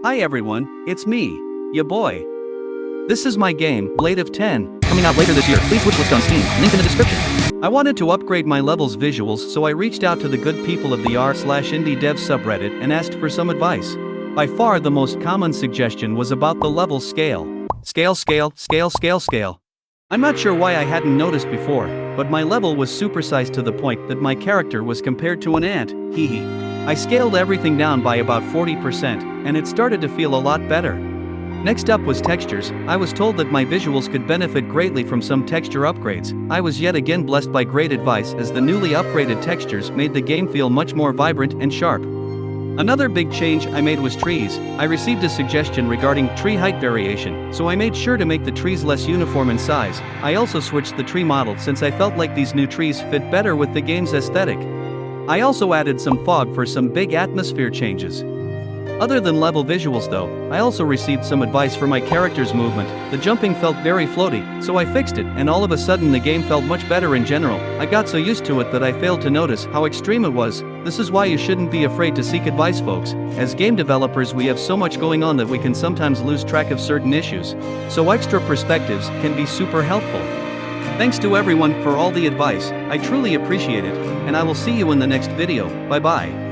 Hi everyone, it's me, ya boy. This is my game, Blade of 10, coming out later this year. Please wishlist on Steam, link in the description. I wanted to upgrade my level's visuals, so I reached out to the good people of the r/indie dev subreddit and asked for some advice. By far the most common suggestion was about the level scale. Scale. I'm not sure why I hadn't noticed before, but my level was supersized to the point that my character was compared to an ant, hehe. I scaled everything down by about 40%, and it started to feel a lot better. Next up was textures. I was told that my visuals could benefit greatly from some texture upgrades. I was yet again blessed by great advice, as the newly upgraded textures made the game feel much more vibrant and sharp. Another big change I made was trees. I received a suggestion regarding tree height variation, so I made sure to make the trees less uniform in size. I also switched the tree model since I felt like these new trees fit better with the game's aesthetic. I also added some fog for some big atmosphere changes. Other than level visuals though, I also received some advice for my character's movement. The jumping felt very floaty, so I fixed it, and all of a sudden the game felt much better in general. I got so used to it that I failed to notice how extreme it was. This is why you shouldn't be afraid to seek advice, folks. As game developers, we have so much going on that we can sometimes lose track of certain issues. So extra perspectives can be super helpful. Thanks to everyone for all the advice, I truly appreciate it, and I will see you in the next video. Bye bye.